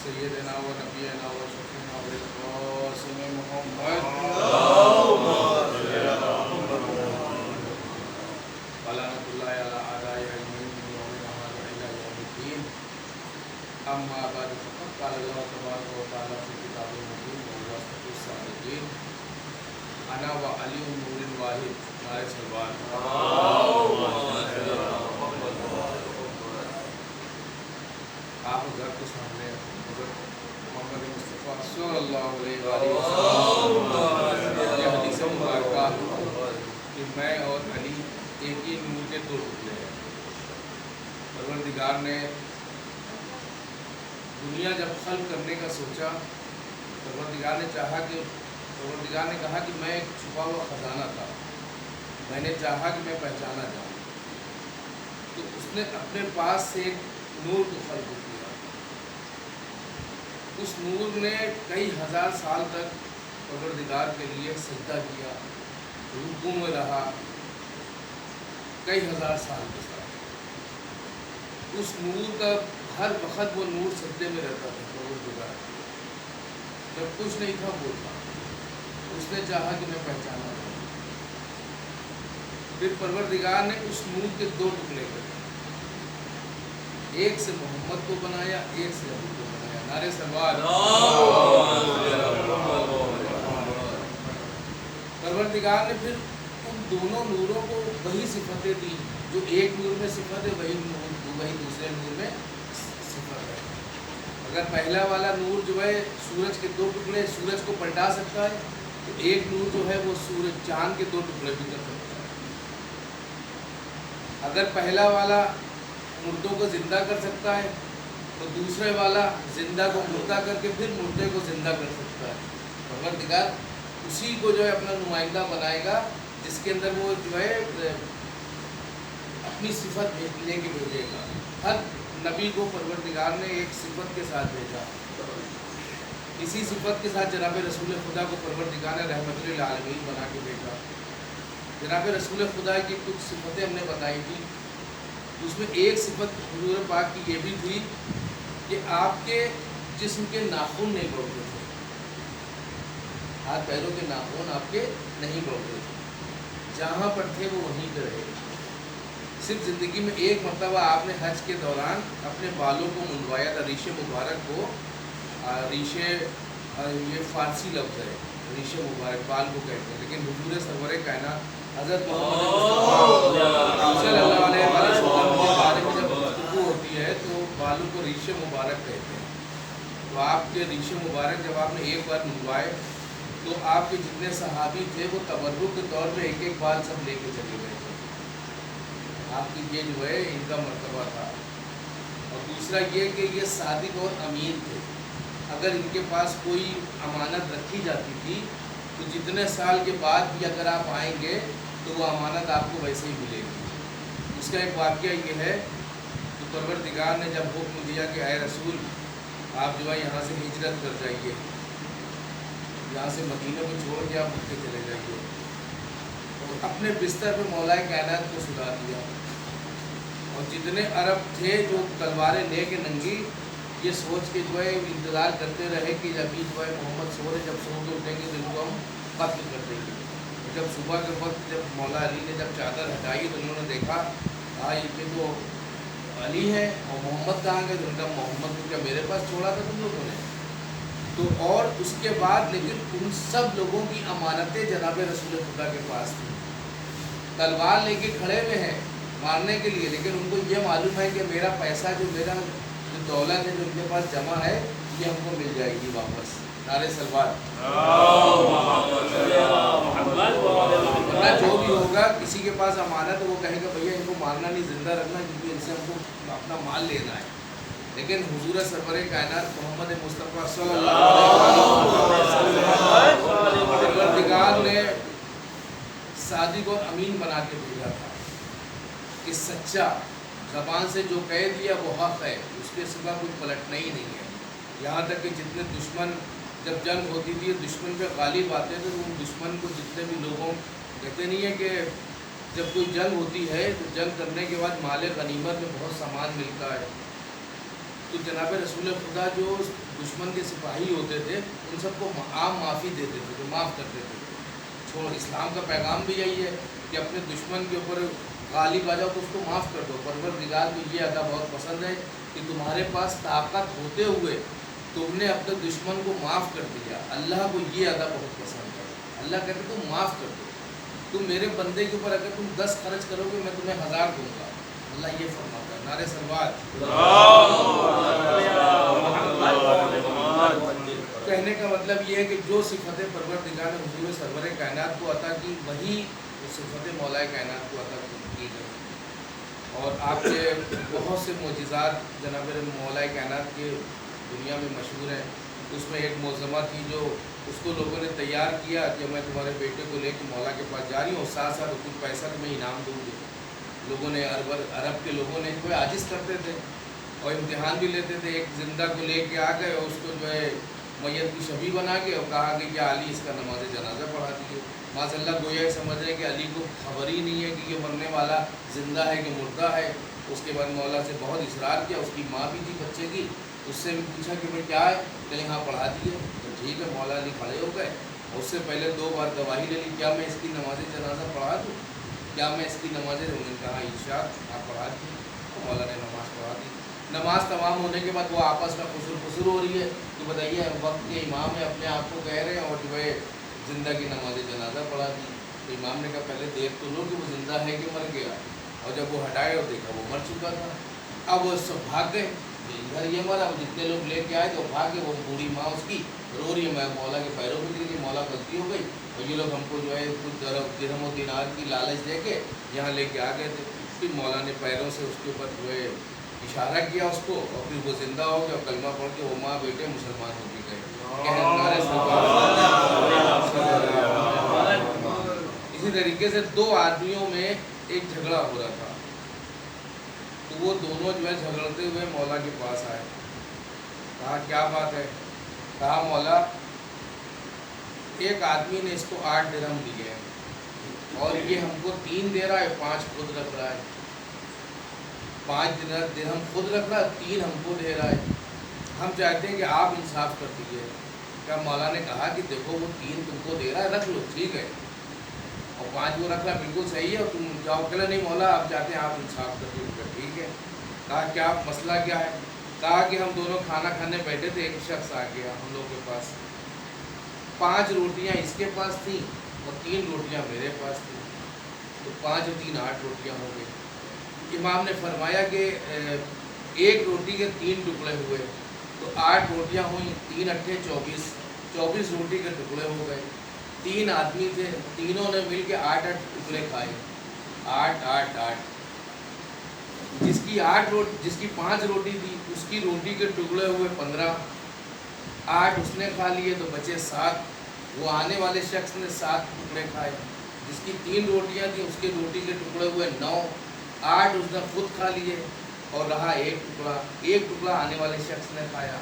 سیدنا و نبینا و شفیعنا و القاسم محمد ولعنۃ اللہ علی اعدائہ اجمعین من یومنا ھذا الی یوم الدین اما بعد فقد قال اللہ تبارک و تعالی فی کتابہ المبین وهو اصدق الصادقین انا و علی نور واحد نعرہ سلوات آپ گھر کے سامنے محمد مصطفیٰ صلی اللہ علیہ وآلہ وسلم یہ حدیث مبارکہ کہ میں اور علی ایک ہی نور کے دو ٹکڑے ہیں۔ پروردگار نے دنیا جب خلق کرنے کا سوچا، پروردگار نے کہا کہ میں ایک چھپا ہوا خزانہ تھا، میں نے چاہا کہ میں پہچانا جاؤں، تو اس نے اپنے پاس سے ایک نور کو خلق کیا۔ اس نور نے کئی ہزار سال تک پروردگار کے لیے سجدہ کیا، رکوع میں رہا کئی ہزار سال کے ساتھ۔ اس نور کا ہر وقت وہ نور سجدے میں رہتا تھا پروردگار، جب کچھ نہیں تھا وہ تھا۔ اس نے چاہا کہ میں پہچانا جاؤں، پھر پروردگار نے اس نور کے دو ٹکڑے کر دیے، ایک سے محمد کو بنایا، ایک سے علی کو بنایا۔ نعرہ سلوات۔ پروردگار نے پھر ان دونوں نوروں کو وہی صفتیں دی، جو ایک نور میں صفت ہے وہی دوسرے نور میں صفت ہے۔ اگر پہلا والا نور جو ہے سورج کے دو ٹکڑے سورج کو پلٹا سکتا ہے، تو ایک نور جو ہے وہ سورج چاند کے دو ٹکڑے بھی کر سکتا ہے۔ اگر پہلا والا مردوں کو زندہ کر سکتا ہے، تو دوسرے والا زندہ کو مردہ کر کے پھر مردے کو زندہ کر سکتا ہے۔ پروردگار اسی کو جو ہے اپنا نمائندہ بنائے گا، جس کے اندر وہ جو ہے اپنی صفت لے کے بھیجے گا۔ ہر نبی کو پروردگار نے ایک صفت کے ساتھ بھیجا، اسی صفت کے ساتھ جناب رسول خدا کو پروردگار نے رحمت للعالمین بنا کے بھیجا۔ جناب رسول خدا کی کچھ صفتیں ہم نے بتائی تھی، اس میں ایک صفت حضور پاک کی یہ بھی تھی کہ آپ کے جسم کے ناخن نہیں بڑھتے تھے، ہاتھ پیروں کے ناخن آپ کے نہیں بڑھتے تھے، جہاں پر تھے وہ وہیں پہ رہے۔ صرف زندگی میں ایک مرتبہ آپ نے حج کے دوران اپنے بالوں کو منڈوایا تھا، ریشے مبارک کو، ریشے یہ فارسی لفظ ہے، ریشے مبارک بال کو کہتے ہیں، لیکن حضور سرور کائنات حضرت محمد صلی اللہ علیہ وسلم کے بارے میں جب گفتگو ہوتی ہے تو بالوں کو ریشے مبارک کہتے ہیں۔ تو آپ کے ریشے مبارک جب آپ نے ایک بار منڈوائے تو آپ کے جتنے صحابی تھے وہ تبرک کے طور پہ ایک ایک بال سب لے کے چلے گئے تھے۔ آپ کی یہ جو ہے ان کا مرتبہ تھا۔ اور دوسرا یہ کہ یہ صادق اور امین تھے، اگر ان کے پاس کوئی امانت رکھی جاتی تھی تو جتنے سال کے بعد بھی اگر آپ آئیں گے تو وہ امانت آپ کو ویسے ہی ملے گی۔ اس کا ایک واقعہ یہ ہے کہ پروردگار نے جب حکم دیا کہ اے رسول آپ جو ہے یہاں سے ہجرت کر جائیے، یہاں سے مدینہ کو چھوڑ کے آپ مکے چلے جائیے، اور اپنے بستر پہ مولا کائنات کو سلا دیا، اور جتنے عرب تھے جو تلواریں لے کے ننگی یہ سوچ کے جو ہے انتظار کرتے رہے کہ ابھی جو ہے محمد سو رہے، جب سو کے اٹھیں گے تو ان کو ہم قتل کر دیں گے۔ جب صبح کے وقت جب مولا علی نے جب چادر ہٹائی تو انہوں نے دیکھا یہ تو علی ہے، اور محمد کہاں گئے؟ تو ان کا محمد کو کیا میرے پاس چھوڑا تھا تم لوگوں نے؟ تو اور اس کے بعد لیکن ان سب لوگوں کی امانتیں جناب رسول خدا کے پاس تھیں، تلوار لے کے کھڑے ہوئے ہیں مارنے کے لیے، لیکن ان کو یہ معلوم ہے کہ میرا پیسہ جو میرا جو دولت ہے جو ان کے پاس جمع ہے یہ ہم کو مل جائے گی واپس۔ نعرہ سلوات۔ ورنہ جو بھی ہوگا کسی کے پاس امانت وہ کہے گا بھیا ان کو مارنا نہیں زندہ رکھنا، کیونکہ ان سے ہم کو اپنا مال لینا ہے، لیکن حضور سرور کائنات محمد मुस्तफ़ा सल्लल्लाहु अलैहि वसल्लम परवरदिगार ने सादिक और अमीन बना के भेजा था कि सच्चा ज़बान से जो कह दिया वो हक़ है, उसके सिवा कोई पलटना ही नहीं है। यहाँ तक कि जितने दुश्मन, जब जंग होती थी दुश्मन पे गालिब आते थे तो उन दुश्मन को जितने भी लोगों, कहते नहीं है कि जब कोई जंग होती है तो जंग करने के बाद माले गनीमत में बहुत सामान मिलता है, तो जनाब रसूल खुदा जो दुश्मन के सिपाही होते थे उन सबको आम माफ़ी देते थे, जो माफ़ करते थे। छोड़, इस्लाम का पैगाम भी यही है कि अपने दुश्मन के ऊपर गालिब आ जाओ तो उसको माफ़ कर दो। परवरदिगार को ये अदा बहुत पसंद है कि तुम्हारे पास ताकत होते हुए तुमने अपने दुश्मन को माफ़ कर दिया। अल्लाह को ये अदा बहुत पसंद है। अल्लाह कहते तुम माफ़ कर दो, तुम मेरे बंदे के ऊपर अगर तुम 10 खर्च करोगे मैं तुम्हें 1000 दूंगा। अल्लाह ये फरमाता है। नारे सलवात। कहने का मतलब ये है कि जो सिफ़तें परवरदिगार ने हुज़ूर सरवर कायनात को अता की, वही सिफ़तें मौलाए कायनात को अता की गई। और आपके बहुत से मोजिज़ात जनाब मौलाए कायनात के दुनिया में मशहूर हैं। उसमें एक मौज़मा थी जो उसको लोगों ने तैयार किया कि मैं तुम्हारे बेटे को लेकर मौला के पास जा रही हूँ, साथ साथ कुछ पैसा तुम्हें इनाम दूँगी। लोगों ने अरब के लोगों ने कोई आजिज़ करते थे और इम्तिहान भी लेते थे। एक ज़िंदा को लेके आ गए और उसको जो है मैयत की शबी बना के और कहा कि क्या अली इसका नमाज जनाजा पढ़ा दिए। माज़अल्लाह गोया ये समझ रहे हैं कि अली को खबर ही नहीं है कि ये मरने वाला ज़िंदा है कि मुर्दा है। उसके बाद मौला से बहुत इसरार किया, उसकी माँ भी थी बच्चे की, उससे भी पूछा कि भाई क्या है, कहीं हाँ पढ़ा दिए। तो ठीक है, मौला अली खड़े हो गए। उससे पहले 2 बार गवाही ले ली, क्या मैं इसकी नमाज जनाजा पढ़ा दूँ, क्या मैं इसकी नमाज, उन्होंने कहा इरशाद आप पढ़ा दी। तो मौला ने नमाज़ पढ़ा दी। नमाज तमाम होने के बाद वो आपस में खुसुर हो रही है कि बताइए वक्त के इमाम है, अपने आप को कह रहे हैं और जो है ज़िंदा की नमाज जनाजा पढ़ा दी। तो इमाम ने कहा पहले देख तो लो कि वो ज़िंदा है कि मर गया। और जब वो हटाए और देखा वो मर चुका था। अब वो सब भाग गए, इधर ये मरा, अब जितने लोग लेके आए तो भाग गए। वो बूढ़ी माँ उसकी रो रही है, मैं मौला के पैरों में गिर गई, मौला गलती हो गई और ये लोग हमको जो है कुछ दिरहम और दिनार की लालच दे के यहाँ लेके आ गए थे। फिर मौला ने पैरों से उसके ऊपर जो है इशारा किया उसको और फिर वो ज़िंदा हो गया और कलमा पढ़ के वो माँ बेटे मुसलमान हो भी गए। इसी तरीके से 2 आदमियों में एक झगड़ा हो रहा था, तो वो दोनों जो है झगड़ते हुए मौला के पास आए। कहा क्या बात है? कहा मौला एक आदमी ने इसको 8 दिरहम दिए हैं और ये हमको 3 दे रहा है, 5 खुद रख रहा है। 5 दिरहम खुद रख रहा है, 3 हमको दे रहा है। हम चाहते हैं कि आप इंसाफ कर दीजिए। क्या मौला ने कहा कि देखो वो 3 तुमको दे रहा है, रख लो ठीक है, और 5 वो रख रहा बिल्कुल सही है और तुम जाओ। अकेला नहीं मौला आप चाहते हैं आप इंसाफ कर दीजिए। ठीक है। कहा क्या मसला क्या है? कहा कि हम दोनों खाना खाने बैठे थे, एक शख्स आ गया हम लोग के पास, 5 रोटियां इसके पास थी और 3 रोटियां मेरे पास थी, तो 5 और 3 8 रोटियां हो गई। इमाम ने फरमाया कि एक रोटी के 3 टुकड़े हुए तो 8 रोटियां हुई, 3 अट्ठे 24, 24 रोटी के टुकड़े हो गए। 3 आदमी थे, तीनों ने मिल के 8-8 टुकड़े खाए, 8-8-8। जिसकी 5 रोटी थी उसकी रोटी के टुकड़े हुए 15, 8 उसने खा लिए तो बचे 7। वो आने वाले शख्स ने 7 टुकड़े खाए। जिसकी 3 रोटियां थी उसके रोटी के टुकड़े हुए 9, 8 उसने खुद खा लिए और रहा 1 टुकड़ा। 1 टुकड़ा आने वाले शख्स ने खाया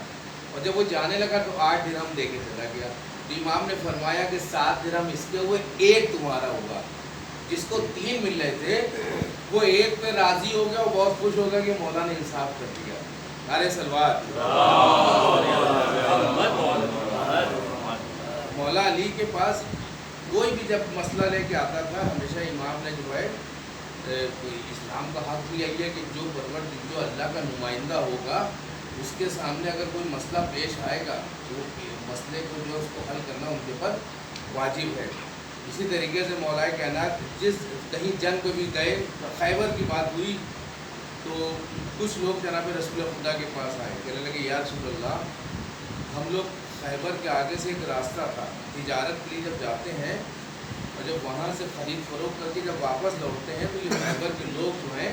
और जब वो जाने लगा तो 8 दिरहम दे के चला गया। तो इमाम ने फरमाया कि 7 दिरहम इसके हुए, 1 तुम्हारा हुआ। जिसको 3 मिल रहे थे वो 1 पे राज़ी हो गया और बहुत खुश हो गया कि मौला ने इंसाफ कर दिया। नारे सलवात। मौला अली के पास कोई भी जब मसला लेके आता था हमेशा इमाम ने जो है इस्लाम का हक भी यही है कि जो अल्लाह का नुमाइंदा होगा उसके सामने अगर कोई मसला पेश आएगा तो मसले को जो उसको हल करना उनके ऊपर वाजिब है। इसी तरीके से मौलाए कायनात जिस कहीं जंग पे भी गए, खैबर की बात हुई तो कुछ लोग जनाब रसूल खुदा के पास आए, कहने लगे या रसूल अल्लाह, हम लोग खैबर के आगे से एक रास्ता था, तिजारत के लिए जब जाते हैं और जब वहाँ से ख़रीद फरोख्त करके जब वापस लौटते हैं तो ये खैबर के लोग जो हैं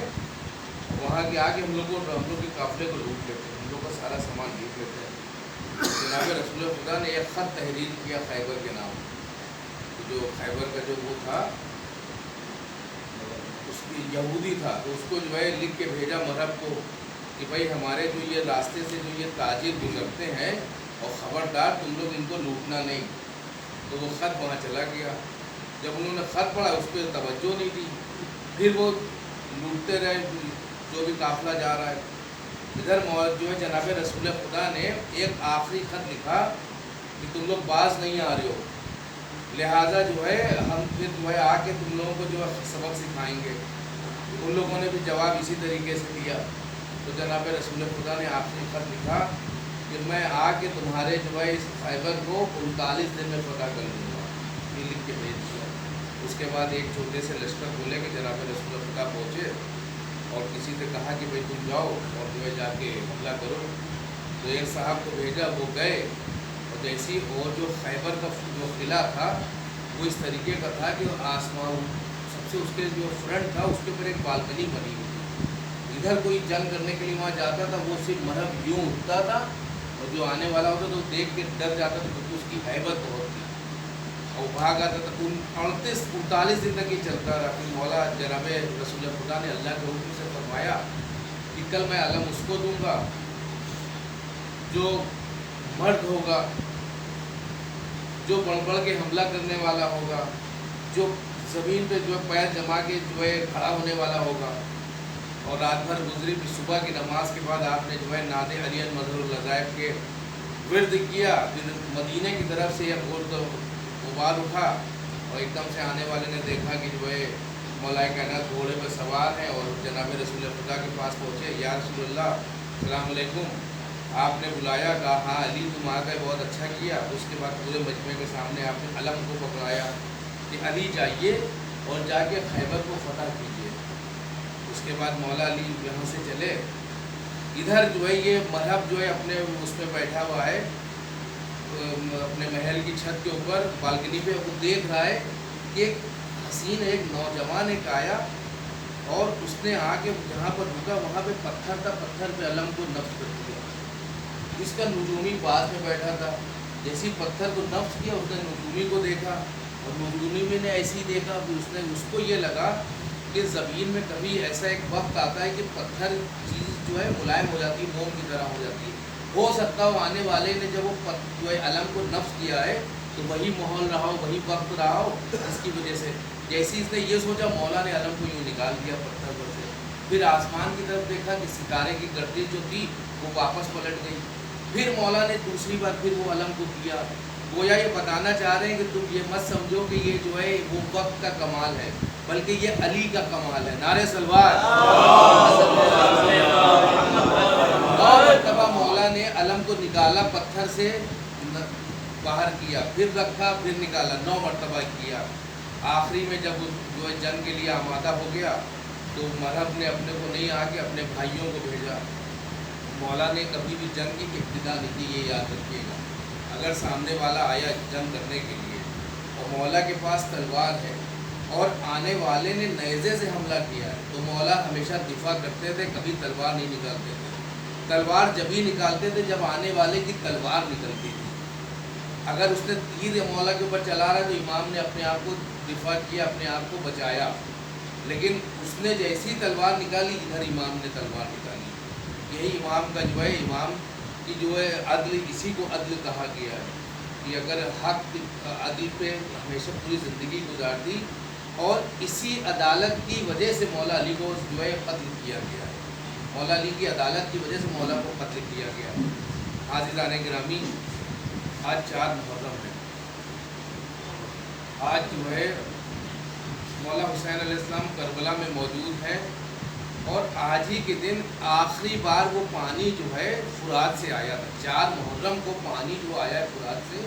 वहाँ के आगे हम लोग के काफ़िले को लूट लेते हैं, हम लोग का सारा सामान लूट लेते हैं। जनाब रसूल खुदा ने एक ख़त तहरीर किया खैबर के नाम, जो खैबर का जो वो था उसकी यहूदी था, तो उसको जो है लिख के भेजा मरहब को कि भाई हमारे जो ये रास्ते से जो ये ताजिर गुजरते हैं और ख़बरदार तुम लोग इनको लूटना नहीं। तो वो ख़त वहाँ चला गया। जब उन्होंने ख़त पढ़ा उस पर तवज्जो नहीं दी, फिर वो लूटते रहे जो भी काफ़िला जा रहा है। इधर जो है जनाब रसूल खुदा ने एक आखिरी ख़त लिखा कि तुम लोग बाज नहीं आ रहे हो, लिहाजा जो है हम फिर जो है आके तुम लोगों को जो है सबक सिखाएंगे। उन लोगों ने भी जवाब इसी तरीके से दिया। तो जनाब रसूल खुदा ने आखिरी ख़त लिखा कि मैं आके तुम्हारे जो है इस खैबर को 39 दिन में फतह कर लूँगा, ये लिख के भेज दिया। उसके बाद एक छोटे से लश्कर बोले कि जनाब रसूल खुदा पहुँचे और किसी से कहा कि भाई तुम जाओ और जो है जाके हमला करो। तो एक साहब को भेजा, वो गए और जैसी और जो खैबर का जो किला था वो इस तरीके का था कि आसमान सबसे उसके जो फ्रंट था उसके ऊपर एक बालकनी बनी हुई थी। इधर कोई जंग करने के लिए वहाँ जाता था वो सिर्फ मरहब यूँ उठता था और जो आने वाला होता तो देख के डर जाता था क्योंकि उसकी हैबत बहुत थी और भाग आता था। 39 दिन तक ये चलता रहा। फिर मौला जनाब रसूल खुदा ने अल्लाह के हुक्म से फरमाया कि कल मैं अलम उसको दूंगा जो मर्द होगा, जो बढ़ के हमला करने वाला होगा, जो ज़मीन पे जो पैर जमा के जो है खड़ा होने वाला होगा। और रात भर गुजरी, फिर सुबह की नमाज के बाद आपने जो है नादे अलियन मजहरुल लज़ाइब के विर्द किया। फिर मदीने की तरफ से एक गुबार उठा और एकदम से आने वाले ने देखा कि जो है मौलाए कायनात घोड़े पर सवार हैं और जनाब रसूल खुदा के पास पहुँचे। या रसूलल्लाह अस्सलाम वालेकुम, आपने बुलाया, कहा हाँ अली तुम आ गए, बहुत अच्छा किया। उसके बाद पूरे मजमे के सामने आपने अलम को पकड़ाया कि अली जाइए और जाके खैबर को फतह कीजिए। उसके बाद मौला अली यहाँ से चले। इधर जो है ये मरहब जो है अपने उसमें बैठा हुआ है अपने महल की छत के ऊपर बालकनी पे, वो देख रहा है कि एक हसीन एक नौजवान एक आया और उसने आके जहाँ पर रुका वहाँ पे पत्थर था, पत्थर पे अलम को नफ्स कर दिया। इसका नुजूमी पास में बैठा था, जैसे पत्थर को नफ्स किया उसने नुजूमी को देखा और नुजूमी ने ऐसे ही देखा। फिर उसने उसको ये लगा कि ज़मीन में कभी ऐसा एक वक्त आता है कि पत्थर चीज़ जो है मुलायम हो जाती है, मोम की तरह हो जाती है। हो सकता हो आने वाले ने जब वो जो है अलम को नफ्स किया है तो वही माहौल रहा हो, वही वक्त रहा हो, इसकी वजह से जैसे इसने ये सोचा मौला ने अलम को यूँ निकाल दिया पत्थर पर से। फिर आसमान की तरफ देखा कि सितारे की गर्दिश जो थी वो वापस पलट गई। फिर मौला ने दूसरी बार फिर वो अलम को किया। गोया ये बताना चाह रहे हैं कि तुम ये मत समझो कि ये जो है वो वक्त का कमाल है, बल्कि ये अली का कमाल है। नारे सलवार। मरतबा मौला ने अलम को निकाला, पत्थर से बाहर किया, फिर रखा, फिर निकाला, 9 मरतबा किया। आखिरी में जब जो है जंग के लिए आमादा हो गया तो मरहब ने अपने को नहीं आके अपने भाइयों को भेजा। मौला ने कभी भी जंग की इब्तिदा नहीं की, ये याद रखिएगा। अगर सामने वाला आया जंग करने के लिए और मौला के पास तलवार है और आने वाले ने नेज़े से हमला किया है तो मौला हमेशा दिफा करते थे, कभी तलवार नहीं निकालते थे। तलवार जब ही निकालते थे जब आने वाले की तलवार निकलती थी। अगर उसने तीर मौला के ऊपर चला रहा है तो इमाम ने अपने आप को दिफा किया, अपने आप को बचाया। लेकिन उसने जैसी तलवार निकाली इधर इमाम ने तलवार निकाली। यही इमाम का जो है, इमाम की जो है अदल, इसी को अदल कहा गया है कि अगर हक अदल पे हमेशा पूरी ज़िंदगी गुजार दी और इसी अदालत की वजह से मौला अली को जो है कत्ल किया गया है। मौला अली की अदालत की वजह से मौला को कत्ल किया गया है। हाज़िरान गिरामी, आज 4 मुहर्रम है। आज जो है मौला हुसैन अलैहिस्सलाम करबला में मौजूद हैं और आज ही के दिन आखिरी बार वो पानी जो है फुरात से आया था। 4 मुहर्रम को पानी जो आया है फुरात से,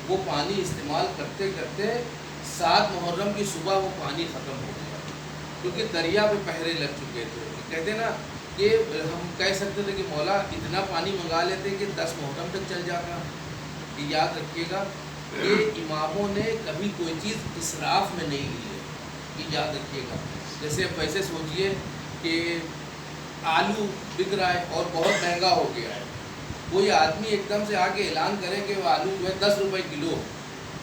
वो पानी इस्तेमाल करते करते 7 मुहर्रम की सुबह वो पानी ख़त्म हो गया क्योंकि दरिया पे पहरे लग चुके थे। कहते ना कि हम कह सकते थे कि मौला इतना पानी मंगा लेते कि 10 मुहर्रम तक चल जाता। ये याद रखिएगा कि इमामों ने कभी कोई चीज़ इसराफ में नहीं ली है, ये याद रखिएगा। जैसे अब वैसे सोचिए कि आलू बिक रहा है और बहुत महंगा हो गया है कोई आदमी एकदम से आके ऐलान करे कि वो आलू जो है 10 रुपए किलो,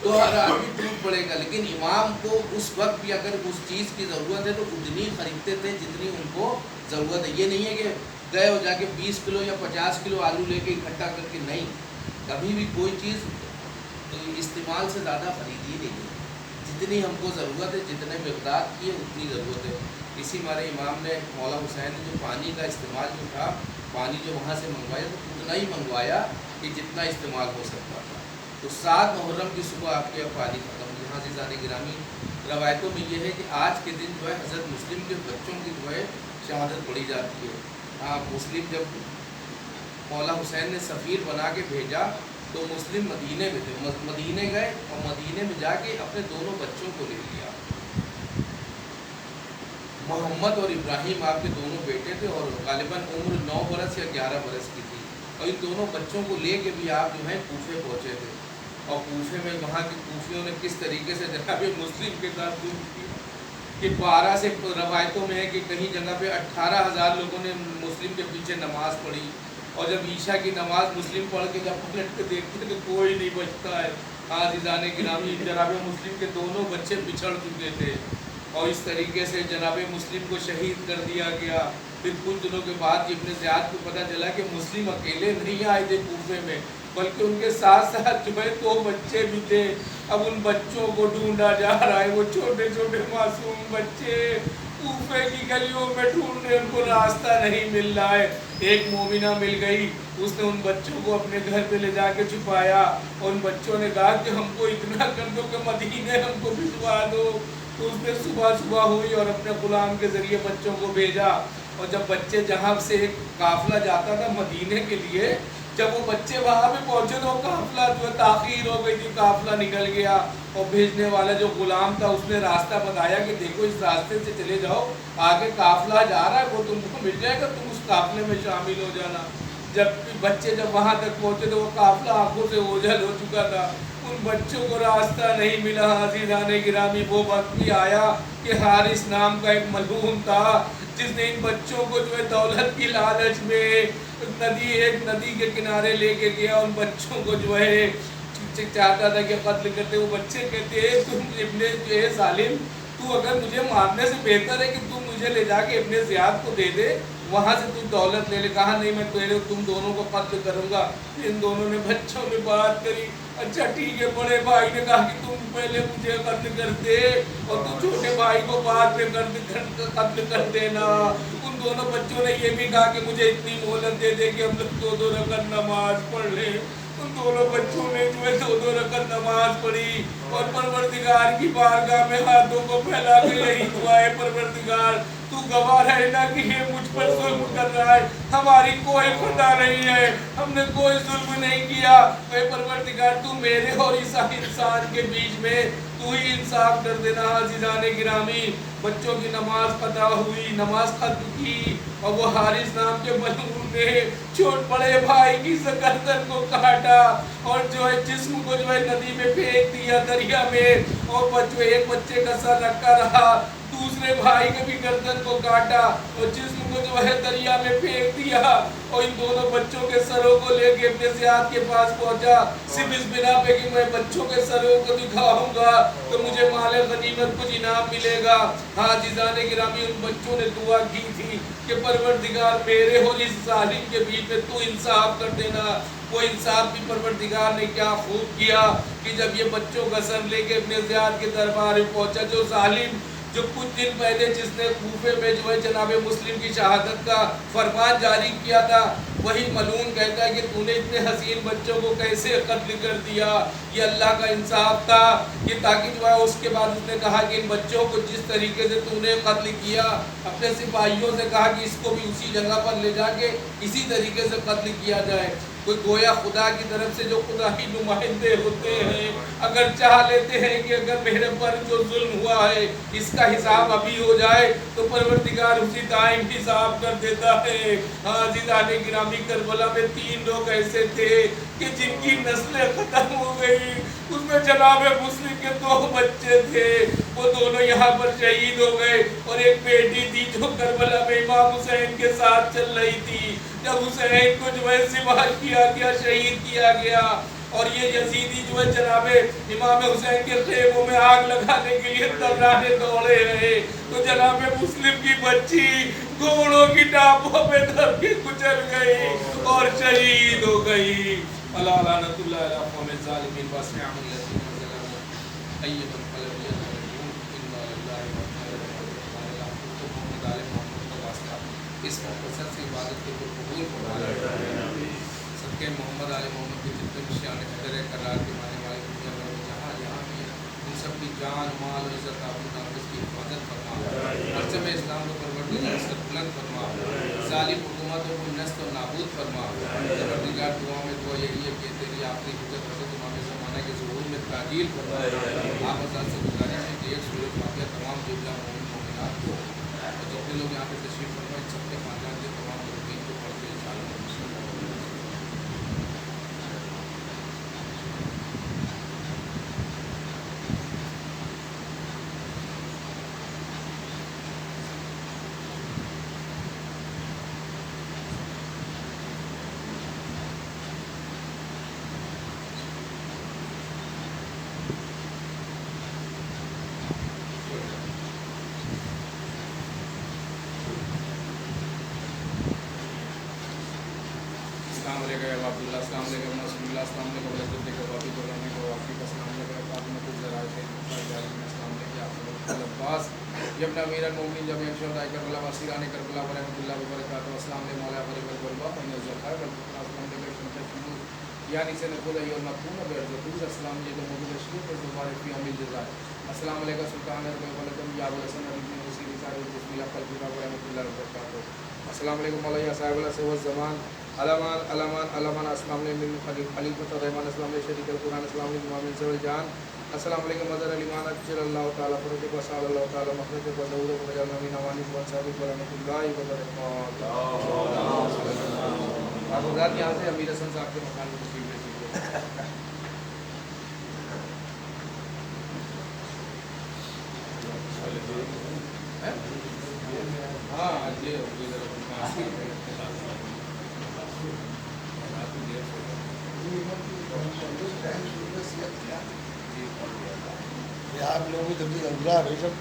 तो हर आदमी टूट पड़ेगा। लेकिन इमाम को उस वक्त भी अगर उस चीज़ की ज़रूरत है तो उतनी खरीदते थे जितनी उनको ज़रूरत है। ये नहीं है कि गए और जाके 20 किलो या 50 किलो आलू लेके इकट्ठा करके, नहीं, कभी भी कोई चीज़ इस्तेमाल से ज़्यादा खरीदी ही नहीं है। जितनी हमको ज़रूरत है, जितने मकदार की है उतनी ज़रूरत है। इसी हमारे इमाम ने, मौला हुसैन ने, जो पानी का इस्तेमाल जो था, पानी जो वहाँ से मंगवाया तो उतना ही मंगवाया कि जितना इस्तेमाल हो सकता था। तो 7 मुहर्रम की सुबह आपके यहाँ पानी खत्म। यहाँ से ज़्यादा गिरामी रवायतों में ये है कि आज के दिन जो है हज़रत मुस्लिम के बच्चों की जो है शहादत पढ़ी जाती है। हाँ, मुस्लिम जब मौला हुसैन ने सफ़ीर बना के भेजा तो मुस्लिम मदीने में थे, मदीने गए और मदीने में जाके अपने दोनों बच्चों को ले लिया। मोहम्मद और इब्राहिम आपके दोनों बेटे थे और गालिबन उम्र 9 बरस या 11 बरस की थी। और इन दोनों बच्चों को ले के भी आप जो है कूफे पहुँचे थे। और कूफे में वहाँ के कूफियों ने किस तरीके से जनाब मुस्लिम के साथ जुल्म किया कि 12 से रवायतों में है कि कहीं जगह पे 18,000 लोगों ने मुस्लिम के पीछे नमाज़ पढ़ी। और जब ईशा की नमाज़ मुस्लिम पढ़ के जब पलट के देखते तो कोई नहीं बचता है। आज़िज़ाने गिरामी, जनाब मुस्लिम के दोनों बच्चे बिछड़ चुके थे और इस तरीके से जनाब मुस्लिम को शहीद कर दिया गया। फिर कुछ दिनों के बाद इब्न ज़ियाद को पता चला कि मुस्लिम अकेले नहीं आए थे कूफे में, बल्कि उनके साथ साथ जो है 2 बच्चे भी थे। अब उन बच्चों को ढूंढा जा रहा है, वो छोटे छोटे मासूम बच्चे कूफे की गलियों में ढूंढ रहे, उनको रास्ता नहीं मिल रहा है। एक मोमिना मिल गई, उसने उन बच्चों को अपने घर पे ले जाके छुपाया और उन बच्चों ने कहा कि हमको इतना कर दो कि मदीने हमको भिजवा दो। तो उसने सुबह सुबह हुई और अपने गुलाम के ज़रिए बच्चों को भेजा। और जब बच्चे, जहाँ से एक काफ़िला जाता था मदीने के लिए, जब वो बच्चे वहाँ पे पहुँचे तो काफ़िला जो ताख़ीर हो गई थी, काफ़िला निकल गया। और भेजने वाला जो गुलाम था उसने रास्ता बताया कि देखो इस रास्ते से चले जाओ, आगे काफ़िला जा रहा है, वो तुमको मिल जाएगा, तुम उस काफ़िले में शामिल हो जाना। जब बच्चे जब वहाँ तक पहुँचे तो वो काफ़िला आंखों से ओझल हो चुका था, उन बच्चों को रास्ता नहीं मिला। अज़ीज़ाने गिरामी, वो वक्त भी आया कि हारिस नाम का एक मलूम था जिसने इन बच्चों को जो है दौलत की लालच में एक नदी के किनारे लेके गया। उन बच्चों को जो है चाहता था कि कत्ल करते। वो बच्चे कहते हैं तुम इब्ने जो है जालिम, तू अगर मुझे मारने से बेहतर है कि तू मुझे ले जाके इब्ने ज़ियाद को दे दे, वहाँ से तू दौलत ले ले। कहा नहीं, मैं तुम दोनों को कत्ल करूँगा। इन दोनों ने, बच्चों ने बात करी, अच्छा ठीक है। बड़े भाई ने कहा कि तुम पहले मुझे कत्ल कर दे और तू छोटे भाई को बाद में कत्ल कर देना। उन दोनों बच्चों ने ये भी कहा कि मुझे इतनी मोहलत दे दे कि हम लोग 2-2 रकअत नमाज पढ़ लें। उन दोनों बच्चों ने जो है 2-2 रकअत नमाज पढ़ी और परवरदिगार की बारगाह में हाथों को फैला के यही दुआ है, परवरदिगार तू गवाह है ना कि ये मुझ पर जुल्म कर रहा है, हमारी कोई खता नहीं है, हमने कोई जुल्म नहीं किया। ऐ परवरदिगार, तू मेरे और इस इंसान के बीच में तू ही इंसाफ कर देना। अज़ीज़ाने गिरामी, बच्चों की नमाज कदा हुई, नमाज खत्म की और वो हारिस नाम के मजलूम ने छोट बड़े भाई की गर्दन को काटा और जो है जिस्म को जो है नदी में फेंक दिया, दरिया में। और बच्चों, एक बच्चे का सर रखा रहा, दूसरे भाई के भी गर्दन को काटा और जिस्म को जो है दरिया में फेंक दिया। और इन दोनों बच्चों के सरों को लेके इब्ने ज़ियाद के पास पहुंचा, सिर्फ इस बिना पे कि मैं बच्चों के सरों को दिखाऊंगा तो मुझे माल गनीमत कुछ इनाम मिलेगा। हाँ अज़ीज़ाने गिरामी, उन बच्चों ने दुआ की थी कि परवरदिगार मेरे और इस जालिम के बीच में तू इंसाफ कर देना। वो इंसाफ भी परवरदिगार ने क्या खूब किया कि जब ये बच्चों का सर लेके इब्ने ज़ियाद के दरबार में पहुंचा, जो जालिम जो कुछ दिन पहले जिसने कूफे में जो है जनाबे मुस्लिम की शहादत का फरमान जारी किया था, वही मलून कहता है कि तूने इतने हसीन बच्चों को कैसे कत्ल कर दिया। ये अल्लाह का इंसाफ था कि ताकि जो है उसके बाद उसने कहा कि इन बच्चों को जिस तरीके से तूने कत्ल किया, अपने सिपाहियों से कहा कि इसको भी उसी जगह पर ले जाके इसी तरीके से कत्ल किया जाए। कोई गोया खुदा की तरफ से जो खुदा ही नुमाइंदे होते हैं, अगर चाह लेते हैं कि अगर मेरे पर जो जुल्म हुआ है इसका हिसाब अभी हो जाए तो परवरदिगार उसी टाइम हिसाब कर देता है। अज़ीज़ाने गिरामी, करबला में 3 लोग ऐसे थे कि जिनकी नस्लें ख़त्म हो गई। उसमें जनाब मुस्लिम के 2 बच्चे थे, वो दोनों यहाँ पर शहीद हो गए। और एक बेटी थी जो करबला में इमाम हुसैन के साथ चल रही थी, جب حسین کو جو ہے ذبح کیا گیا، شہید کیا گیا، اور یہ یزیدی جو ہے جناب امام حسین کے خیموں میں آگ لگانے کے لیے تبرانے دوڑے رہے، تو جناب مسلم کی بچی گھوڑوں کی ٹاپوں پہ دب کے کچل گئی اور شہید ہو گئی۔ اللہ لعنت اللہ علی قوم الظالمین واسمعهم الذین ظلموا طیبا فلم یظلمون انا للہ و انا الیہ راجعون۔ محمد آل محمد کا واسطہ اس مختصر سی عبادت کو قبول فرمائے۔ صدقے محمد آل محمد کے جتنے بھی شان حیدر کرار کے مانے والے دنیا میں جہاں بھی ہیں، ان سب کی جان، مال و عزت آبرو ناموس کی حفاظت فرما، پرچم اسلام کو پروردگار سے بلند فرما، ظالم حکومتوں کو نست و نابود فرما۔ پروردگار دعاؤں میں دعا یہی ہے کہ تیری آخری حجت حضرت امام زمانہ کے ظہور میں تعجیل فرما۔ آپ حضرات سے گزارش ہے کہ ایک سورۃ فاتحہ تمام جبلہ مومن مومنات کو، اور جتنے لوگ یہاں پہ تشریف فرما ان سب کے خاندان کے تمام مردین کو پڑھ کے انشاءاللہ السلام علیکم عبداللہ، السلام علیکم رسول اللہ، السلام علیکم رحمۃ اللہ وبرکاتہ، واقعی کا السلام علیکم فاطمۃ الزہرا السلام علیکم عباس ابن امیر المومنین جمیع شہداء کربلا و اسیران کربلا ورحمۃ اللہ وبرکاتہ، السلام علیکم مولا علی الغربا من الزخائر والفقراء، السلام علیکم شمس الشموس یعنی سے نقول ایو المقبول برزتوز، السلام علیکم موجود الشریف و زبار فی یوم الجزائر، السلام علیکم سلطان رب ولکم یا ابو الحسن علی بن حسین صاحب بسم اللہ قلبی ورحمۃ اللہ وبرکاتہ، السلام علیکم مولا صاحب اللہ سے والزمان علمان السلام علیکم خلیفۃ الرحمن، السلام علیکم شریک القرآن، السلام علیکم محمد صلی جان، السلام علیکم مظہر علیمان اجل اللہ تعالیٰ فرجک و صلی اللہ تعالیٰ مخرجک و ظہورک و مجال نمین اوانی و صحابک و رحمۃ اللہ وبرکاتہ۔ آپ حضرات یہاں سے امیر حسن صاحب کے مکان میں تشریف لے سکتے ہیں۔ ہاں جی آپ لوگوں کی تبدیل ابرار ہے سب